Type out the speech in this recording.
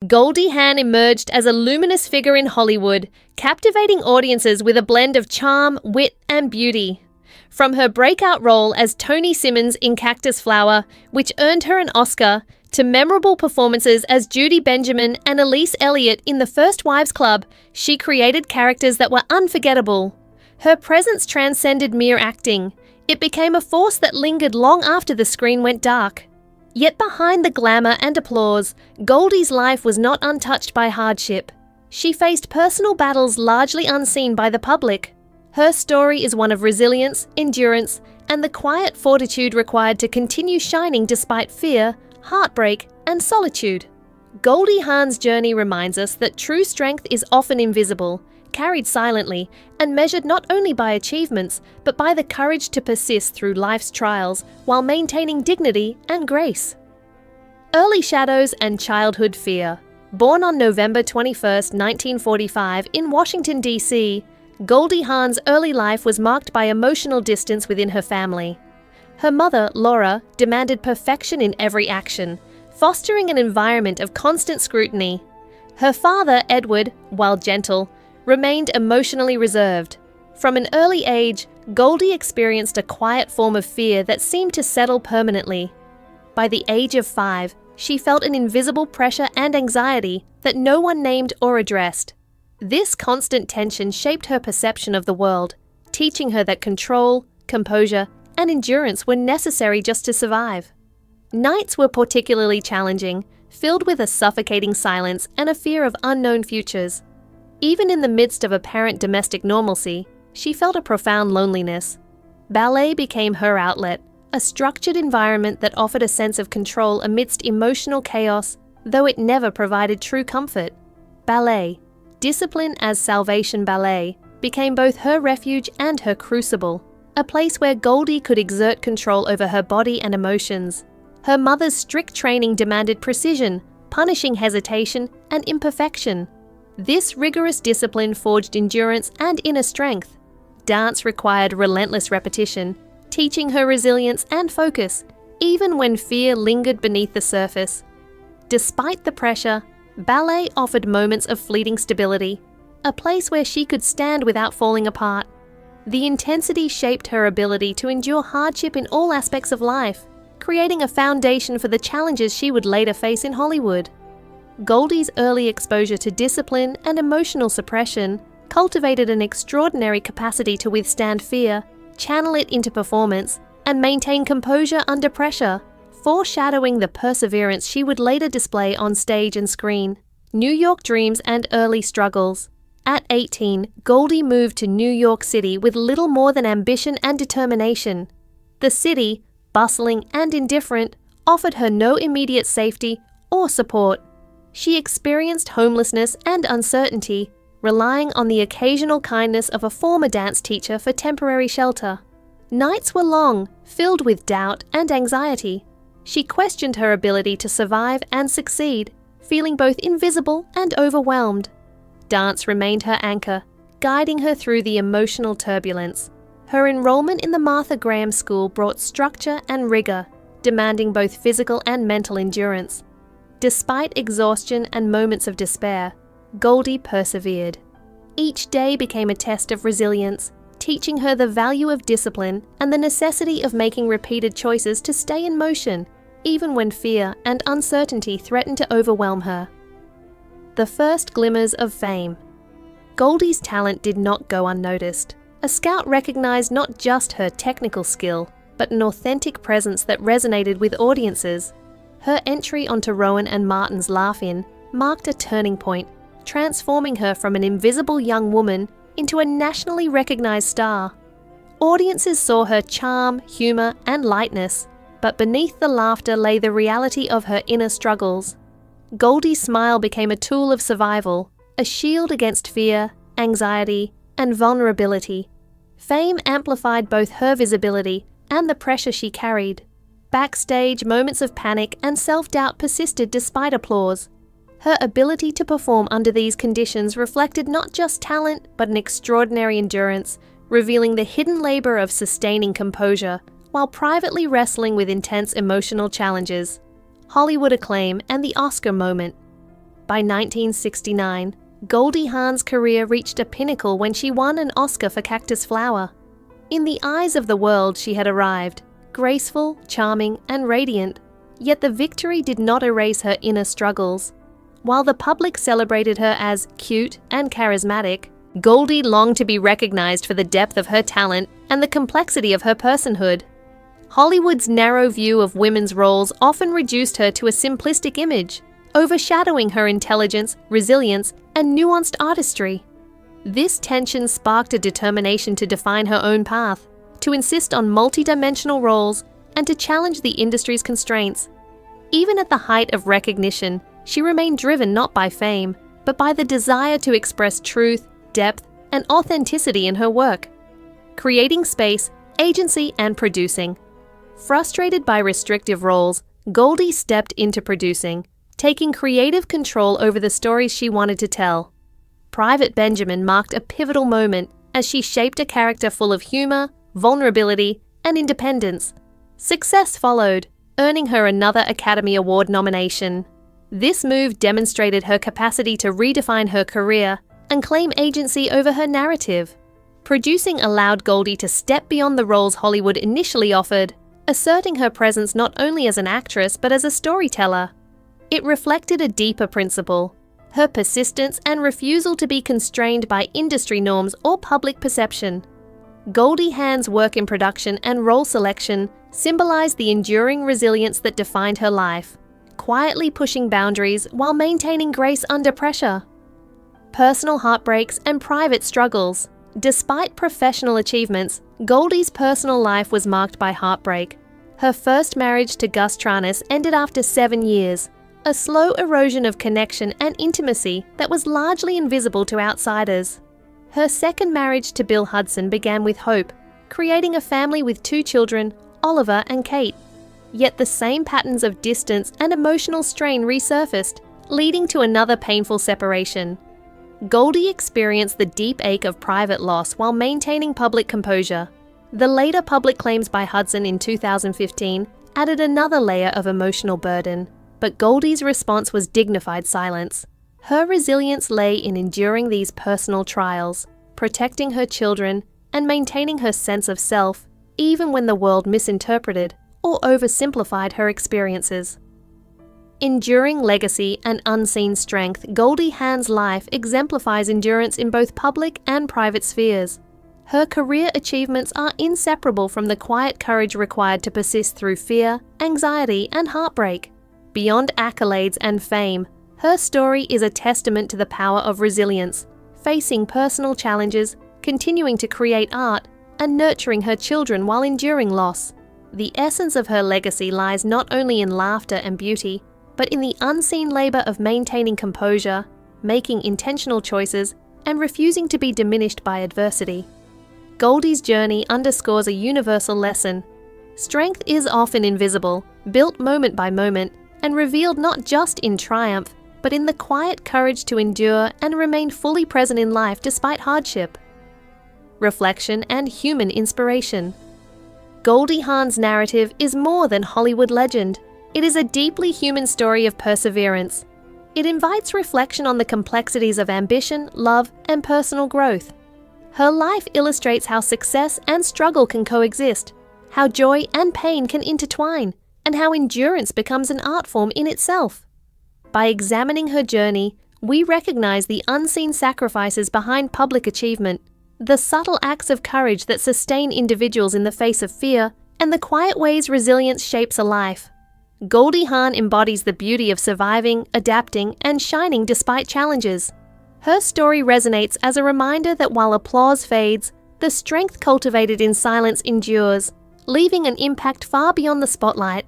Goldie Hawn emerged as a luminous figure in Hollywood, captivating audiences with a blend of charm, wit, and beauty. From her breakout role as Toni Simmons in Cactus Flower, which earned her an Oscar, to memorable performances as Judy Benjamin and Elise Elliott in The First Wives Club, she created characters that were unforgettable. Her presence transcended mere acting. It became a force that lingered long after the screen went dark. Yet behind the glamour and applause, Goldie's life was not untouched by hardship. She faced personal battles largely unseen by the public. Her story is one of resilience, endurance, and the quiet fortitude required to continue shining despite fear, heartbreak, and solitude. Goldie Hawn's journey reminds us that true strength is often invisible, carried silently, and measured not only by achievements, but by the courage to persist through life's trials while maintaining dignity and grace. Early shadows and childhood fear. Born on November 21, 1945 in Washington, D.C., Goldie Hawn's early life was marked by emotional distance within her family. Her mother, Laura, demanded perfection in every action, fostering an environment of constant scrutiny. Her father, Edward, while gentle, remained emotionally reserved. From an early age, Goldie experienced a quiet form of fear that seemed to settle permanently. By the age of 5, she felt an invisible pressure and anxiety that no one named or addressed. This constant tension shaped her perception of the world, teaching her that control, composure, and endurance were necessary just to survive. Nights were particularly challenging, filled with a suffocating silence and a fear of unknown futures. Even in the midst of apparent domestic normalcy, she felt a profound loneliness. Ballet became her outlet, a structured environment that offered a sense of control amidst emotional chaos, though it never provided true comfort. Ballet, discipline as Salvation Ballet, became both her refuge and her crucible, a place where Goldie could exert control over her body and emotions. Her mother's strict training demanded precision, punishing hesitation and imperfection. This rigorous discipline forged endurance and inner strength. Dance required relentless repetition, teaching her resilience and focus, even when fear lingered beneath the surface. Despite the pressure, ballet offered moments of fleeting stability, a place where she could stand without falling apart. The intensity shaped her ability to endure hardship in all aspects of life, creating a foundation for the challenges she would later face in Hollywood. Goldie's early exposure to discipline and emotional suppression cultivated an extraordinary capacity to withstand fear, channel it into performance, and maintain composure under pressure, foreshadowing the perseverance she would later display on stage and screen. New York dreams and early struggles. At 18, Goldie moved to New York City with little more than ambition and determination. The city, bustling and indifferent, offered her no immediate safety or support. She experienced homelessness and uncertainty, relying on the occasional kindness of a former dance teacher for temporary shelter. Nights were long, filled with doubt and anxiety. She questioned her ability to survive and succeed, feeling both invisible and overwhelmed. Dance remained her anchor, guiding her through the emotional turbulence. Her enrollment in the Martha Graham School brought structure and rigor, demanding both physical and mental endurance. Despite exhaustion and moments of despair, Goldie persevered. Each day became a test of resilience, teaching her the value of discipline and the necessity of making repeated choices to stay in motion, even when fear and uncertainty threatened to overwhelm her. The first glimmers of fame. Goldie's talent did not go unnoticed. A scout recognized not just her technical skill, but an authentic presence that resonated with audiences. Her entry onto Rowan and Martin's Laugh-In marked a turning point, transforming her from an invisible young woman into a nationally recognized star. Audiences saw her charm, humor, and lightness, but beneath the laughter lay the reality of her inner struggles. Goldie's smile became a tool of survival, a shield against fear, anxiety, and vulnerability. Fame amplified both her visibility and the pressure she carried. Backstage, moments of panic and self-doubt persisted despite applause. Her ability to perform under these conditions reflected not just talent, but an extraordinary endurance, revealing the hidden labor of sustaining composure, while privately wrestling with intense emotional challenges. Hollywood acclaim and the Oscar moment. By 1969, Goldie Hawn's career reached a pinnacle when she won an Oscar for Cactus Flower. In the eyes of the world, she had arrived, graceful, charming, and radiant, yet the victory did not erase her inner struggles. While the public celebrated her as cute and charismatic, Goldie longed to be recognized for the depth of her talent and the complexity of her personhood. Hollywood's narrow view of women's roles often reduced her to a simplistic image, overshadowing her intelligence, resilience, and nuanced artistry. This tension sparked a determination to define her own path, to insist on multidimensional roles, and to challenge the industry's constraints. Even at the height of recognition, she remained driven not by fame, but by the desire to express truth, depth, and authenticity in her work, creating space, agency, and producing. Frustrated by restrictive roles, Goldie stepped into producing, taking creative control over the stories she wanted to tell. Private Benjamin marked a pivotal moment as she shaped a character full of humor, vulnerability, and independence. Success followed, earning her another Academy Award nomination. This move demonstrated her capacity to redefine her career and claim agency over her narrative. Producing allowed Goldie to step beyond the roles Hollywood initially offered, asserting her presence not only as an actress but as a storyteller. It reflected a deeper principle: her persistence and refusal to be constrained by industry norms or public perception. Goldie Hawn's work in production and role selection symbolized the enduring resilience that defined her life, quietly pushing boundaries while maintaining grace under pressure. Personal heartbreaks and private struggles. Despite professional achievements, Goldie's personal life was marked by heartbreak. Her first marriage to Gus ended after 7 years, a slow erosion of connection and intimacy that was largely invisible to outsiders. Her second marriage to Bill Hudson began with hope, creating a family with 2 children, Oliver and Kate. Yet the same patterns of distance and emotional strain resurfaced, leading to another painful separation. Goldie experienced the deep ache of private loss while maintaining public composure. The later public claims by Hudson in 2015 added another layer of emotional burden, but Goldie's response was dignified silence. Her resilience lay in enduring these personal trials, protecting her children, and maintaining her sense of self, even when the world misinterpreted or oversimplified her experiences. Enduring legacy and unseen strength, Goldie Hawn's life exemplifies endurance in both public and private spheres. Her career achievements are inseparable from the quiet courage required to persist through fear, anxiety, and heartbreak. Beyond accolades and fame, her story is a testament to the power of resilience, facing personal challenges, continuing to create art, and nurturing her children while enduring loss. The essence of her legacy lies not only in laughter and beauty, but in the unseen labor of maintaining composure, making intentional choices, and refusing to be diminished by adversity. Goldie's journey underscores a universal lesson. Strength is often invisible, built moment by moment, and revealed not just in triumph, but in the quiet courage to endure and remain fully present in life despite hardship. Reflection and human inspiration. Goldie Hawn's narrative is more than Hollywood legend. It is a deeply human story of perseverance. It invites reflection on the complexities of ambition, love, and personal growth. Her life illustrates how success and struggle can coexist, how joy and pain can intertwine, and how endurance becomes an art form in itself. By examining her journey, we recognize the unseen sacrifices behind public achievement, the subtle acts of courage that sustain individuals in the face of fear, and the quiet ways resilience shapes a life. Goldie Hawn embodies the beauty of surviving, adapting, and shining despite challenges. Her story resonates as a reminder that while applause fades, the strength cultivated in silence endures, leaving an impact far beyond the spotlight.